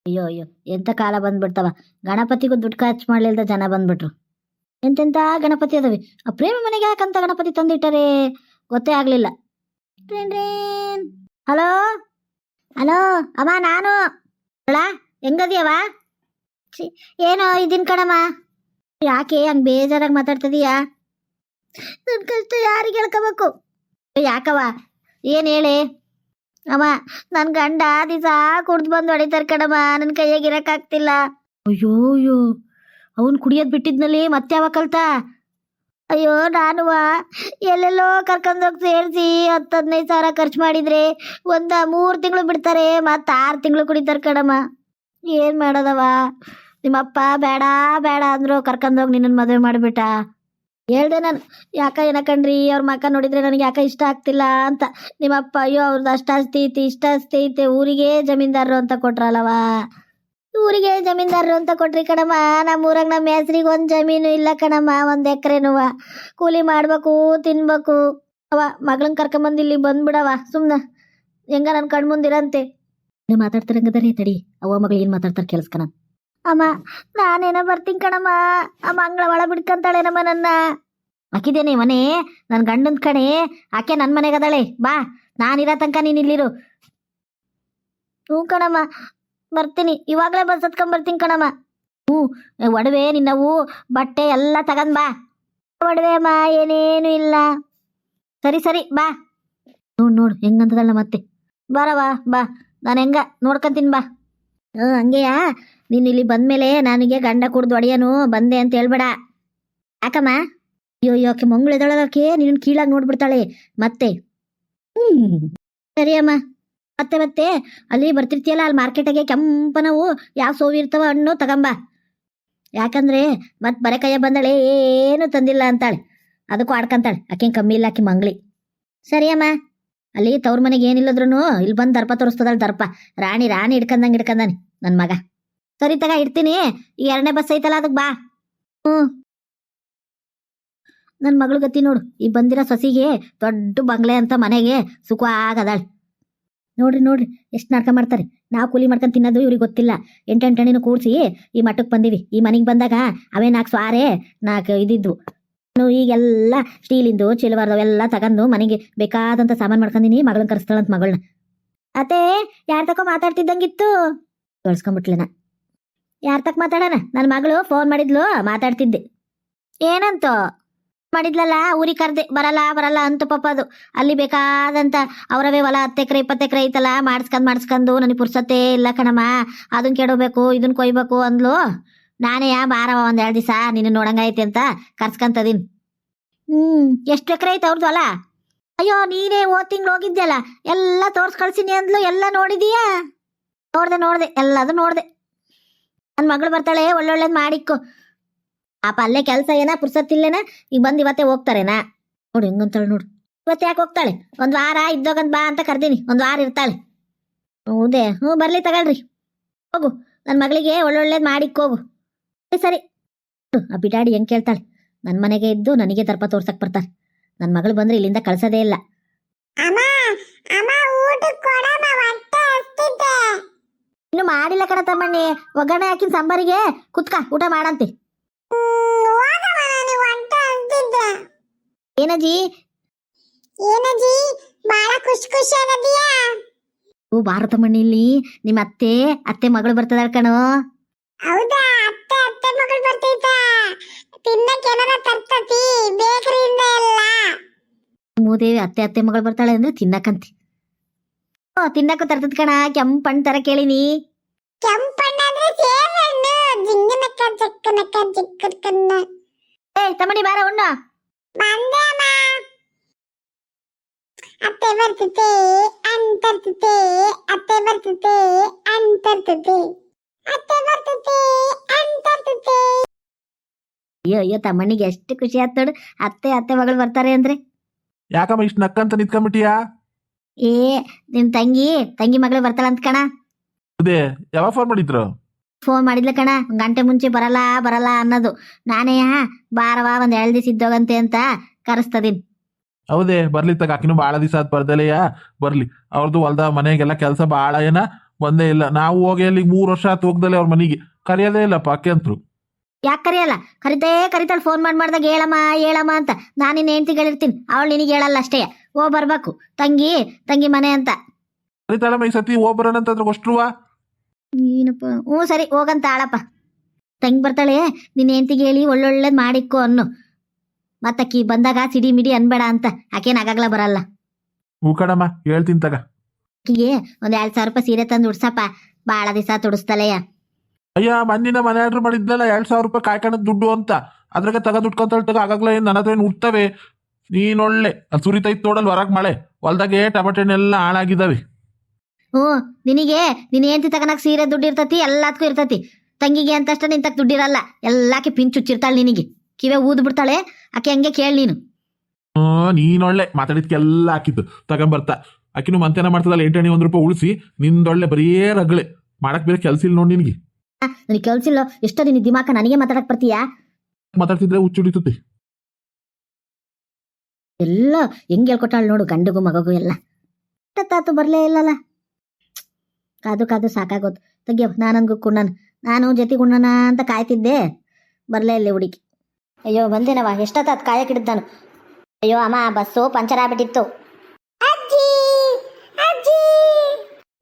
ಅಯ್ಯೋ ಅಯ್ಯೋ, ಎಂತ ಕಾಲ ಬಂದ್ಬಿಡ್ತವ. ಗಣಪತಿಗೂ ದುಡ್ಡು ಖರ್ಚು ಮಾಡ್ಲಿಲ್ದ ಜನ ಬಂದ್ಬಿಟ್ರು. ಎಂತೆಂತ ಗಣಪತಿ ಅದಾವೆ. ಆ ಪ್ರೇಮ ಮನೆಗೆ ಯಾಕಂತ ಗಣಪತಿ ತಂದಿಟ್ಟಾರೆ ಗೊತ್ತೇ ಆಗ್ಲಿಲ್ಲ. ಹಲೋ ಹಲೋ ಅಮ್ಮ, ನಾನು ಅಲ್ಲ, ಹೆಂಗದಿಯವ? ಏನೋ ಇದೀನ್ ಕಣಮ್ಮ. ಯಾಕೆ ಹಂಗ್ ಬೇಜಾರಾಗಿ ಮಾತಾಡ್ತಿದೀಯಾ? ನನ್ ಕಷ್ಟ ಯಾರಿಗೆ ಹೇಳ್ಕೋಬೇಕು? ಯಾಕವ, ಏನ್ ಹೇಳಿ? ಅಮ್ಮ, ನನ್ ಗಂಡ ದಿವಸ ಕುಡ್ದು ಬಂದು ಹೊಡಿತಾರ ಕಣಮ್ಮ, ನನ್ ಕೈಯಾಗ ಇರಕ್ಕಾಗ್ತಿಲ್ಲ. ಅಯ್ಯೋ ಅಯ್ಯೋ, ಅವನ್ ಕುಡಿಯೋದ್ ಬಿಟ್ಟಿದ್ನಲ್ಲಿ ಮತ್ತೆ ಯಾವಾಗ ಕಲ್ತ? ಅಯ್ಯೋ ನಾನುವ ಎಲ್ಲೆಲ್ಲೋ ಕರ್ಕೊಂಡೋಗಿ ಸೇರಿಸಿ 10-15 ಸಾವಿರ ಖರ್ಚು ಮಾಡಿದ್ರೆ 3 ತಿಂಗಳು ಬಿಡ್ತಾರೆ, ಮತ್ತೆ 6 ತಿಂಗಳು ಕುಡಿತಾರ ಕಣಮ್ಮ. ಏನ್ ಮಾಡೋದವ? ನಿಮ್ಮಪ್ಪ ಬೇಡ ಬೇಡ ಅಂದ್ರು ಕರ್ಕೊಂಡೋಗಿ ನಿನ್ನನ್ ಮದುವೆ ಮಾಡ್ಬಿಟ್ಟ. ಹೇಳ್ದೆ ನಾನು, ಯಾಕ ಏನಕಂಡ್ರಿ ಅವ್ರ ಮಕ್ಕ ನೋಡಿದ್ರೆ ನನಗೆ ಯಾಕ ಇಷ್ಟ ಆಗ್ತಿಲ್ಲ ಅಂತ. ನಿಮ್ಮಪ್ಪ ಅಯ್ಯೋ ಅವ್ರದ್ದು ಅಷ್ಟ ಆಸ್ತಿ ಐತಿ ಇಷ್ಟ ಆಸ್ತಿ ಐತೆ, ಊರಿಗೆ ಜಮೀನ್ದಾರರು ಅಂತ ಕೊಟ್ರಲ್ಲವ. ಊರಿಗೆ ಜಮೀನ್ದಾರರು ಅಂತ ಕೊಟ್ರಿ ಕಣಮ್ಮ. ನಮ್ಮೂರಾಗ ನಮ್ಮ ಹೆಸ್ರಿಗೆ ಒಂದು ಜಮೀನು ಇಲ್ಲ ಕಣಮ್ಮ, 1 ಎಕರೆನುವ. ಕೂಲಿ ಮಾಡ್ಬೇಕು, ತಿನ್ಬೇಕು. ಅವ ಮಗಳನ್ನ ಕರ್ಕೊಂಬಂದು ಇಲ್ಲಿ ಬಂದ್ಬಿಡವ ಸುಮ್ನ, ಹೆಂಗ ನನ್ನ ಕಣ್ಮುಂದಿರಂತೆ. ನೀವು ಮಾತಾಡ್ತಾರೆ ಹಂಗದಾರೆ, ತಡಿ ಅವ್ವ ಮಗಳು ಏನು ಮಾತಾಡ್ತಾರೆ ಕೇಳಿಸ್ಕಣ. ಅಮ್ಮ, ನಾನೇನ ಬರ್ತೀನಿ ಕಣಮ್ಮ, ಆ ಮಂಗಳ ಒಳ ಬಿಡ್ಕಂತಾಳೇನಮ್ಮ ನನ್ನ. ಹಾಕಿದ್ದೇನೆ ಮನೆ ನನ್ನ ಗಂಡನ ಕಣೆ, ಆಕೆ ನನ್ನ ಮನೆಗೆ ಅದಾಳೆ. ಬಾ, ನಾನಿರೋ ತನಕ ನೀನು ಇಲ್ಲಿರು. ಹ್ಞೂ ಕಣಮ್ಮ ಬರ್ತೀನಿ, ಇವಾಗಲೇ ಬಸ್ ಹತ್ಕೊಂಬರ್ತೀನಿ ಕಣಮ್ಮ. ಹ್ಞೂ, ಒಡವೆ ನಿನ್ನವು ಬಟ್ಟೆ ಎಲ್ಲ ತಗೊಂಡ್ ಬಾ. ಒಡವೆ ಅಮ್ಮ ಏನೇನು ಇಲ್ಲ. ಸರಿ ಸರಿ ಬಾ. ನೋಡು ಹೆಂಗಂತದಲ್ಲ ಮತ್ತೆ. ಬಾರವ ಬಾ, ನಾನು ಹೆಂಗ ನೋಡ್ಕೊಂತೀನಿ ಬಾ. ಹಂಗೆಯಾ, ನೀನು ಇಲ್ಲಿ ಬಂದ್ಮೇಲೆ ನನಗೆ ಗಂಡ ಕುಡ್ದು ಒಡೆಯನು ಬಂದೆ ಅಂತ ಹೇಳ್ಬೇಡ. ಯಾಕಮ್ಮ? ಅಯ್ಯೋ ಯಾಕೆ ಮಂಗಳದೊಳಗಕ್ಕೆ ನಿನ್ನ ಕೀಳಾಗಿ ನೋಡ್ಬಿಡ್ತಾಳೆ ಮತ್ತೆ. ಸರಿ ಅಮ್ಮ. ಮತ್ತೆ ಅಲ್ಲಿ ಬರ್ತಿರ್ತೀಯಲ್ಲ, ಅಲ್ಲಿ ಮಾರ್ಕೆಟಿಗೆ ಕೆಂಪನವು ಯಾವ ಸೋವಿ ಇರ್ತವ ಹಣ್ಣು ತಗೊಂಬ. ಯಾಕಂದ್ರೆ ಮತ್ತೆ ಬರೆ ಕೈಯ ಬಂದಾಳೆ ಏನು ತಂದಿಲ್ಲ ಅಂತಾಳೆ, ಅದಕ್ಕೂ ಆಡ್ಕಂತಾಳೆ. ಆಕೆಂಗೆ ಕಮ್ಮಿ ಇಲ್ಲ ಆಕೆ ಮಂಗ್ಳಿ. ಸರಿ ಅಮ್ಮ. ಅಲ್ಲಿ ತವ್ರ ಮನೆಗೆ ಏನಿಲ್ಲದ್ರು ಇಲ್ಲಿ ಬಂದು ದರ್ಪ ತೋರಿಸ್ತದಳ. ದರ್ಪ ರಾಣಿ ಹಿಡ್ಕಂದಾನೆ ನನ್ನ ಮಗ. ಸರಿ ತಗ ಇಡ್ತೀನಿ, ಈ 2ನೇ ಬಸ್ ಐತಲ್ಲ ಅದಕ್ಕೆ ಬಾ. ನನ್ನ ಮಗಳು ಗತಿ ನೋಡು, ಈ ಬಂದಿರೋ ಸೊಸಿಗೆ ದೊಡ್ಡ ಬಂಗ್ಲೆ ಅಂತ ಮನೆಗೆ ಸುಖ ಆಗದಾಳೆ. ನೋಡ್ರಿ ಎಷ್ಟು ನಾಟಕ ಮಾಡ್ತಾರೆ. ನಾವು ಕೂಲಿ ಮಾಡ್ಕೊಂಡು ತಿನ್ನೋದು ಇವ್ರಿಗೆ ಗೊತ್ತಿಲ್ಲ. 8 ಹಣ್ಣಿನ ಕೂಡಿಸಿ ಈ ಮಟ್ಟಕ್ಕೆ ಬಂದೀವಿ. ಈ ಮನೆಗೆ ಬಂದಾಗ ಅವೇ 4 ಸ್ವಾರೆ 4 ಇದಿದ್ವು. ನಾನು ಈಗೆಲ್ಲ ಸ್ಟೀಲಿಂದು ಚಿಲ್ವರ್ದವೆಲ್ಲ ತಗೊಂಡು ಮನೆಗೆ ಬೇಕಾದಂಥ ಸಾಮಾನು ಮಾಡ್ಕೊಂಡಿನಿ. ಮಗಳನ್ನ ಕರೆಸ್ತಾಳಂತ ಮಗಳನ್ನ. ಅತ್ತೆ ಯಾರ ತಕೋ ಮಾತಾಡ್ತಿದ್ದಂಗಿತ್ತು, ಕಳ್ಸ್ಕೊಂಬಿಟ್ಲೇನ. ಯಾರ ತಕ್ಕ ಮಾತಾಡೋಣ? ನನ್ನ ಮಗಳು ಫೋನ್ ಮಾಡಿದ್ಲು, ಮಾತಾಡ್ತಿದ್ದೆ. ಏನಂತ ಮಾಡಿದ್ಲಲ್ಲ, ಊರಿಗೆ ಕರ್ದೆ ಬರಲ್ಲ ಅಂತ ಪಾಪ. ಅದು ಅಲ್ಲಿ ಬೇಕಾದಂತ ಅವರವೇ ಹೊಲ 10 ಎಕರೆ 20 ಎಕರೆ ಐತಲ್ಲ, ಮಾಡಿಸ್ಕೊಂಡು ನನಗೆ ಪುರ್ಸತ್ತೆ ಇಲ್ಲ ಕಣಮ್ಮ, ಅದನ್ನ ಕೆಡಬೇಕು ಇದನ್ನ ಕೊಯ್ಬೇಕು ಅಂದ್ಲು. ನಾನೇ ಬಾರವ 1-2 ದಿವಸ ನಿನ್ನ ನೋಡಂಗೈತೆ ಅಂತ ಕರ್ಸ್ಕೊಂತದೀನಿ. ಎಷ್ಟು ಎಕರೆ ಐತೆ ಅವ್ರದ್ದು ಹೊಲ? ಅಯ್ಯೋ ನೀನೇ ಹೋದ ತಿಂಗಳು ಹೋಗಿದ್ಯಲ್ಲ, ಎಲ್ಲ ತೋರ್ಸ್ ಕಳ್ಸಿನಿ ಅಂದ್ಲು. ಎಲ್ಲ ನೋಡಿದೀಯಾ? ನೋಡ್ದೆ ಎಲ್ಲದು ನೋಡ್ದೆ. ನನ್ನ ಮಗಳು ಬರ್ತಾಳೆ, ಒಳ್ಳೊಳ್ಳೇದು ಮಾಡಿಕ್ಕೋ. ಪಾಪ ಅಲ್ಲೇ ಕೆಲಸ ಏನ ಪುರ್ಸತ್ತಿಲ್ಲೇನ, ಈಗ ಬಂದು ಇವತ್ತೇ ಹೋಗ್ತಾರೇನಾ? ನೋಡು ಹೆಂಗಂತಾಳೆ ನೋಡು. ಇವತ್ತು ಯಾಕೆ ಹೋಗ್ತಾಳೆ? 1 ವಾರ ಇದ್ದೋಗಂತ ಬಾ ಅಂತ ಕರ್ದೀನಿ, 1 ವಾರ ಇರ್ತಾಳೆ. ಹೌದೇ? ಬರ್ಲಿ ತಗೊಳ್ರಿ, ಹೋಗು. ನನ್ನ ಮಗಳಿಗೆ ಒಳ್ಳೊಳ್ಳೇದು ಮಾಡಿಕ್ಕೋಗು. ಸರಿ. ಆ ಬಿಡಾಡಿ ಹೆಂಗೆ ಕೇಳ್ತಾಳೆ. ನನ್ನ ಮನೆಗೆ ಇದ್ದು ನನಗೆ ದರ್ಪ ತೋರ್ಸಕ್ ಬರ್ತಾರೆ. ನನ್ನ ಮಗಳು ಬಂದ್ರೆ ಇಲ್ಲಿಂದ ಕಳ್ಸೋದೇ ಇಲ್ಲ. ಇನ್ನು ಮಾಡಿಲ್ಲ ಕಣ ತಮ್ಮಣ್ಣಿ, ಒಗ್ಗರಣೆ ಹಾಕಿನ ಸಾಂಬಾರಿಗೆ ಕುತ್ಕ ಊಟ ಮಾಡಂತೆ. ಏನಜ್ಜಿ ಬಾಳ ಖುಷಿ ಅನ್ನದಿಯಾ? ಭಾರತ ಮಣ್ಣಿಲ್ಲಿ ನಿಮ್ಮ ಅತ್ತೆ ಮಗಳು ಬರ್ತದಾಳ ಕಣೋ. ಹೌದಾ? ಅತ್ತೆ ಮಗಳು ಬರ್ತೈತ? ತಿನ್ನಕ್ಕೆ ಏನಾರ ತರ್ತತಿ ಬೇಕರಿಯಿಂದ ಎಲ್ಲ? ಮೂದೇವಿ ಅತ್ತೆ ಮಗಳು ಬರ್ತಾಳೆ ಅಂದ್ರೆ ತಿನ್ನಕಂತಿ. ತಿನ್ನಕ್ಕೂ ತರ್ತದ ಕಣ, ಕೆಂಪಣ್ಣ ತರ ಕೇಳಿನಿ. ಕೆಂಪಣ್ಣ ಅಂದ್ರೆ ಸೇರಣ್ಣ, ಜಿಂಗನಕ್ಕ ಚಕ್ಕನಕ್ಕ ಚಿಕ್ಕಕ್ಕನ್ನ. ತಮ್ಮಣಿ ಬಾರ ಉಣ್ಣ. ಬಂದೇಮ್ಮ. ಅತ್ತೆ ಬರ್ತತೆ ಅಂತರ್ತತೆ, ಅತ್ತೆ ಬರ್ತತೆ ಅಂತರ್ತತೆ, ಅತ್ತೆ ಬರ್ತತೆ ಅಂತರ್ತತೆ. ಅಯ್ಯೋ ತಮ್ಮಣ್ಣಿಗೆ ಎಷ್ಟು ಖುಷಿ ಆತ್ ನೋಡು, ಅತ್ತೆ ಮಗಳು ಬರ್ತಾರೆ ಅಂದ್ರೆ. ಯಾಕಮ್ಮ ಇಷ್ಟು ನಕ್ಕಂತ ನಿಂತ್ಕೊಂಡ್ಬಿಟ್ಟಿಯಾ? ನಿಮ್ ತಂಗಿ ಮಗಳು ಬರ್ತಾಳಂತ ಕಣ. ಅದೇ ಯಾವಾಗ ಫೋನ್ ಮಾಡಿದ್ರು? ಫೋನ್ ಮಾಡಿದ್ಲ ಕಣ, 1 ಗಂಟೆ ಮುಂಚೆ ಬರಲ್ಲ ಅನ್ನೋದು. ನಾನೇ ಬಾರವ 1-2 ದಿವಸ ಇದ್ದೋಗಂತೆ ಅಂತ ಕರೆಸ್ತದೀನಿ. ಹೌದೇ? ಬರ್ಲಿ ತಗ, ಆಕಿನೂ ಭಾಳ ದಿವಸ ಆದ್ ಬರ್ದಲೆಯಾ. ಬರ್ಲಿ, ಅವ್ರದ್ದು ಹೊಲ್ದ ಮನೆಗೆಲ್ಲ ಕೆಲಸ ಭಾಳ ಏನ ಬಂದೇ ಇಲ್ಲ. ನಾವು ಹೋಗಿ ಅಲ್ಲಿಗೆ 3 ವರ್ಷ ಆತು ಹೋಗ್ದಲೆ ಅವ್ರ ಮನೆಗೆ ಕರೆಯೋದೇ ಇಲ್ಲಪ್ಪ ಅಕ್ಕೆಂತ್ರು. ಯಾಕೆ ಕರಿಯಲ್ಲ? ಕರಿತಾಳೆ ಫೋನ್ ಮಾಡ್ದಾಗ ಹೇಳಮ್ಮ ಅಂತ. ನಾನು ನಿನ್ನ ಹೆಂಡ್ತಿಗೆ ಹೇಳಿರ್ತೀನಿ, ಅವಳು ನಿನಗೆ ಹೇಳಲ್ಲ ಅಷ್ಟೇ. ಬರ್ಬೇಕು ತಂಗಿ ಮನೆ ಅಂತ. ಕರಿತಾಳಮ್ಮ ಈ ಸತಿ ಹೋಗ್ಬರೋಣಂತಂದ್ರೆ ಅಷ್ಟ್ರುವ. ಏನಪ್ಪ, ಹ್ಞೂ ಸರಿ ಹೋಗಂತ ಆಳಪ್ಪ. ತಂಗಿ ಬರ್ತಾಳೆ, ನಿನ್ನ ಹೆಂಡ್ತಿಗೆ ಹೇಳಿ ಒಳ್ಳೊಳ್ಳೇದು ಮಾಡಿಕ್ಕೋ ಅನ್ನು. ಮತ್ತಕ್ಕಿ ಬಂದಾಗ ಸಿಡಿ ಮಿಡಿ ಅನ್ಬೇಡ ಅಂತ. ಆಕೇನು ಆಗಾಗ್ಲ ಬರಲ್ಲ. ಹೂ ಕಣಮ್ಮ, ಹೇಳ್ತೀನಿ ತಗ. ಆಕಿಗೆ ಒಂದು 2,000 ರೂಪಾಯಿ ಸೀರೆ ತಂದು ಉಡ್ಸಪ್ಪ, ಭಾಳ ದಿವಸ ತುಡಿಸ್ತಲೆಯ. ಅಯ್ಯ ಮನ್ನಿನ ಮನೆ ಆರ್ಡ್ರ್ ಮಾಡಿದ್ನಲ್ಲ 2,000 ರೂಪಾಯಿ ಕಾಯ್ಕಣದ್ ದುಡ್ಡು ಅಂತ, ಅದ್ರಾಗ ತಗ ದುಡ್ಕೊಂತಳ್ ತಗ. ಆಗಾಗ್ಲ ಏನ್ ನನ್ನ ಹತ್ರ ಏನು ಉಡ್ತವೆ? ನೀನೊಳ್ಳೆ ಅದು ಸುರಿತೈತ್ ನೋಡಲ್ ಹೊರಗ್ ಮಳೆ, ಹೊಲ್ದಾಗೆ ಟಮಾಟೆ ಹಣ್ಣೆಲ್ಲ ಹಾಳಾಗಿದ್ದಾವೆ. ಹ್ಞೂ, ನಿನಗೆ ನಿನ್ನ ಹೆಂಡ್ತಿ ತಗನಕ್ ಸೀರೆ ದುಡ್ಡು ಇರ್ತತಿ, ಎಲ್ಲದಕ್ಕೂ ಇರ್ತತಿ. ತಂಗಿಗೆ ಅಂತಷ್ಟ ನಿಂತಕ್ ದುಡ್ಡಿರಲ್ಲ, ಎಲ್ಲಾಕೆ ಪಿನ್ ಚುಚ್ಚಿರ್ತಾಳೆ ನಿನಗೆ. ಕಿವೆ ಊದ್ ಬಿಡ್ತಾಳೆ ಆಕೆ, ಹಂಗೆ ಕೇಳಿ ನೀನು. ನೀನೊಳ್ಳೆ ಮಾತಾಡಿದ್ಕೆಲ್ಲ ಹಾಕಿದ್ದು ತಗೊಂಬರ್ತಾ. ಆಕಿನೂ ಮಂತೇನ ಮಾಡ್ತದಲ್ಲ 8 1 ರೂಪಾಯಿ ಉಳಿಸಿ. ನಿಂದೊಳ್ಳೆ ಬರೀ ರಗಳೆ ಮಾಡಕ್ ಬೇರೆ ಕೆಲ್ಸ ಇಲ್ಲ ನೋಡಿ ನಿನಗೆ. ನನಗೆ ಕೆಲ್ಸ ಇಲ್ಲ. ಎಷ್ಟೋ ನಿನ್ನ ದಿಮಾಕ ನನಗೆ ಮಾತಾಡಕ್ ಬರ್ತೀಯಾ? ಮಾತಾಡ್ತಿದ್ರೆ ಹುಚ್ಚುಡಿತತಿ ಎಲ್ಲ ಹೆಂಗ್ ಹೇಳ್ಕೊಟ್ಟಾಳ ನೋಡು, ಗಂಡಗೂ ಮಗಗೂ ಎಲ್ಲ. ತಾತು ಬರ್ಲೇ ಇಲ್ಲಲ್ಲ. ಕಾದು ಸಾಕಾಗೋದು. ತೆಗಿಯೋ, ನಾನನ್ಗೂ ಕುಣ್ಣನ, ನಾನು ಜೊತೆ ಕುಣ್ಣನ ಅಂತ ಕಾಯ್ತಿದ್ದೆ, ಬರ್ಲೇ ಇಲ್ಲ ಹುಡುಗಿ. ಅಯ್ಯೋ ಬಂದೇನವ, ಎಷ್ಟೊತ್ತಾತ್ ಕಾಯಕ್ಕಿಡಿದ್ ನಾನು. ಅಯ್ಯೋ ಅಮ್ಮ, ಬಸ್ಸು ಪಂಚರ್ ಆಗ್ಬಿಟ್ಟಿತ್ತು.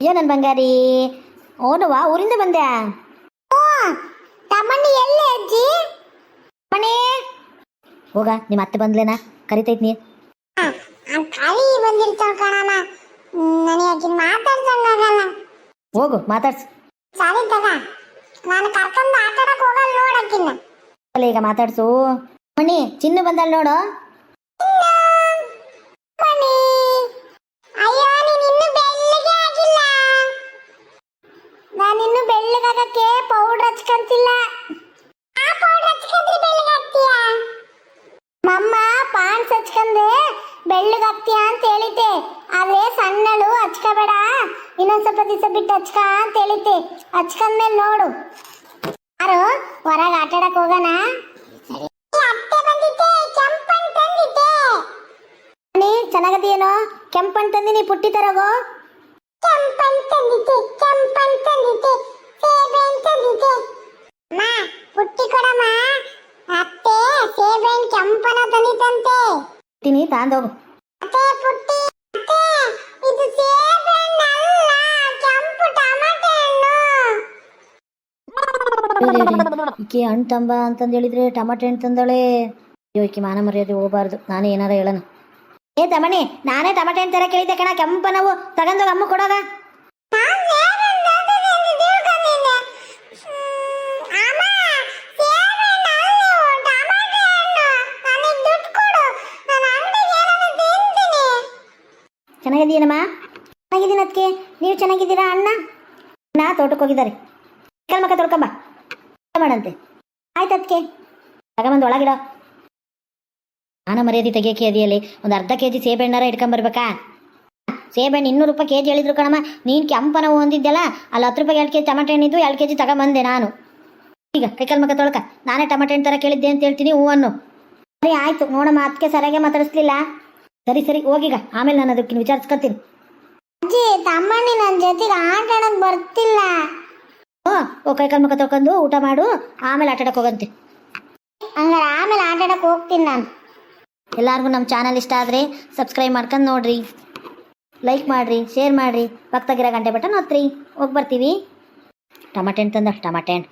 ಅಯ್ಯೋ ನನ್ ಬಂಗಾರಿ, ಓನವಾ ಊರಿಂದ ಬಂದ್ಯಾ? ತಮ್ಮಣ್ಣಿ ಎಲ್ಲಿ ಅಜ್ಜಿ? ಮಣಿ ಹೋಗ, ನಿಮ್ಮ ಅತ್ತೆ ಬಂದ್ಲೇನಾ? ಕರಿತೈತ್ ನೀ. ಕರಿ ಬಂದಿರ್ತಾಳ ಕಣಮ್ಮ, ನನಗೆ ಆಕಿನ ಮಾತಾಡ್ಸಂಗಾಗಲ್ಲ. ಹೋಗು ಮಾತಾಡ್ಸು. ಸರಿ ತಗ, ನಾನು ಕರ್ಕೊಂಡು ಆಟಾಡಕ್ ಹೋಗಲ್ಲ ನೋಡಕ್ಕಿನ್ನ. ಅಲ್ಲ ಈಗ ಮಾತಾಡ್ಸು. ಮಣಿ ಚಿನ್ನು ಬಂದಳ ನೋಡು. ಮಣಿ, ಅಯ್ಯೋ ನೀನ್ ಇನ್ನೂ ಬೆಳ್ಳಗೆ ಆಗಿಲ್ಲ. ನಾನಿನ್ನು ಬೆಳ್ಳಗಾಗಕ್ಕೆ ಪೌಡರ್ ಹಚ್ಕಂತಿಲ್ಲ. ಆ ಪೌಡರ್ ಹಚ್ಕೊಂಡ್ರೆ ಬೆಳ್ಳಗಾಗ್ತೀಯಾ? ಮಮ್ಮ ಪಾನ್ಸ್ ಹಚ್ಕಂದ್ರೆ ಬೆಳ್ಳಗಾಗ್ತೀಯ ಅಂತ ಹೇಳಿದ್ದೆ, ಆದ್ರೆ ಸಣ್ಣಳು ಹಚ್ಕೋಬೇಡ, ಇನ್ನೊಂದ್ ಸ್ವಲ್ಪ ದಿವಸ ಬಿಟ್ಟು ಹಚ್ಕ ಅಂತ ಹೇಳಿದ್ದೆ. ಹಚ್ಕೊಂಡ್ಮೇಲೆ ನೋಡು. ಯಾರು ಹೊರಗೆ ಆಟಾಡಕ್ ಹೋಗೋಣ? ಅತ್ತೆ ಬಂದಿದ್ದೆ, ಕೆಂಪನ್ ತಂದಿದ್ದೆ. ಮಣಿ ಚೆನ್ನಾಗದೇನೋ? ಕೆಂಪನ್ ತಂದಿನಿ, ಪುಟ್ಟಿ ತರಗೋ. ಕೆಂಪನ್ ತಂದಿದ್ದೆ, ಸೇಬೆನ್ ತಂದಿದ್ದೆ. ಮಾ ಪುಟ್ಟಿ ಕೊಡಮ್ಮ, ಅತ್ತೆ ಸೇಬೆನ್ ಕೆಂಪನ ತಂದಿದ್ದಂತೆ. ತಿನ್ನಿ ತಾಂದೋಗು. ಅತ್ತೆ ಪುಟ್ಟಿ, ಅತ್ತೆ ಇದು ಸೇಬೆನ್ ಅಲ್ಲ, ಕೆಂಪು ಟಮಾಟೆ ಹಣ್ಣು. ಈಕೆ ಹಣ್ಣು ತಂಬ ಅಂತಂದು ಹೇಳಿದ್ರೆ ಟಮಾಟೆ ಹಣ್ಣು ತಂದಳೆ. ಅಯ್ಯೋ ಈಕೆ ಮಾನ ಮರ್ಯಾದೆ ಹೋಗಬಾರ್ದು, ನಾನೇ ಏನಾರ ಹೇಳೋಣ. ಏ ತಮ್ಮಣಿ, ನಾನೇ ಟಮಾಟೆ ಹಣ್ಣು ತರ ಕೇಳಿದ್ದೆ ಕಣ, ಕೆಂಪನವು ತಗೊಂಡೋಗ ಅಮ್ಮ ಕೊಡೋಗ. ಚೆನ್ನಾಗಿದ್ದೀನಮ್ಮ? ಚೆನ್ನಾಗಿದ್ದೀನಿ ಅದಕ್ಕೆ. ನೀವು ಚೆನ್ನಾಗಿದ್ದೀರಾ? ಅಣ್ಣ ತೋಟಕ್ಕೆ ಹೋಗಿದ್ದಾರೆ. ಮಕ್ಕ ತೊಳ್ಕೊಂಬ ಮಾಡಂತೆ. ಆಯ್ತು ಅದಕ್ಕೆ ತಗೊಂಬಂದು ಒಳಗಿಡ. ನಾನು ಮರ್ಯಾದೆ ತೆಗಿಯೋಕೆ ಅದಿಯಲ್ಲಿ ಒಂದು ಅರ್ಧ ಕೆಜಿ ಸೇಬೆಣ್ಣಾರ ಇಟ್ಕೊಂಬರ್ಬೇಕಾ? ಸೇಬೆಣ್ಣು 200 ರೂಪಾಯಿ ಕೆಜಿ ಹೇಳಿದ್ರು ಕಣಮ್ಮ. ನೀನು ಕೆಂಪನ ಹೊಂದಿದ್ದೆಲ್ಲ ಅಲ್ಲಿ 10 ರೂಪಾಯಿ 2 ಕೆಜಿ ಟಮಾಟೆ ಹಣ್ಣಿದ್ದು 2 ಕೆಜಿ ತಗೊಂಬಂದೆ ನಾನು. ಈಗ ಕೈಕಾಲು ಮಕ್ಕ ತೊಳ್ಕ. ನಾನೇ ಟಮಾಟೆ ಹಣ್ಣು ಥರ ಕೇಳಿದ್ದೆ ಅಂತ ಹೇಳ್ತೀನಿ, ಹೂವನ್ನು. ಸರಿ ಆಯ್ತು ನೋಡಮ್ಮ, ಅದಕ್ಕೆ ಸರಿಯಾಗಿ ಮಾತಾಡಿಸ್ಲಿಲ್ಲ. ಸರಿ ಹೋಗೀಗ, ಆಮೇಲೆ ನಾನು ಅದಕ್ಕೆ ವಿಚಾರಿಸ್ಕೊತೀನಿ. ಅಜ್ಜಿ ತಮ್ಮಣ್ಣಿ ನನ್ನ ಜೊತೆಗೆ ಆಟ ಆಡಕ್ ಬರ್ತಿಲ್ಲ. ಕೈಕಾಲು ಮುಖ ತೊಳ್ಕೊಂಡು ಊಟ ಮಾಡು, ಆಮೇಲೆ ಆಟಾಡಕ್ಕೆ ಹೋಗಂತೆ. ಹಂಗಾರೆ ಆಮೇಲೆ ಆಟ ಆಡಕ್ಕೆ ಹೋಗ್ತೀನಿ ನಾನು. ಎಲ್ಲರಿಗೂ ನಮ್ಮ ಚಾನಲ್ ಇಷ್ಟ ಆದರೆ ಸಬ್ಸ್ಕ್ರೈಬ್ ಮಾಡ್ಕೊಂಡು ನೋಡ್ರಿ, ಲೈಕ್ ಮಾಡಿರಿ, ಶೇರ್ ಮಾಡಿರಿ, ಪಕ್ಕದಾಗಿರೋ ಗಂಟೆ ಬಟನ್ ಒತ್ತಿರಿ. ಹೋಗಿ ಬರ್ತೀವಿ. ಟಮಾಟೆ ಹಣ್ಣು ತಂದ, ಟಮಾಟೆ ಹಣ್ಣು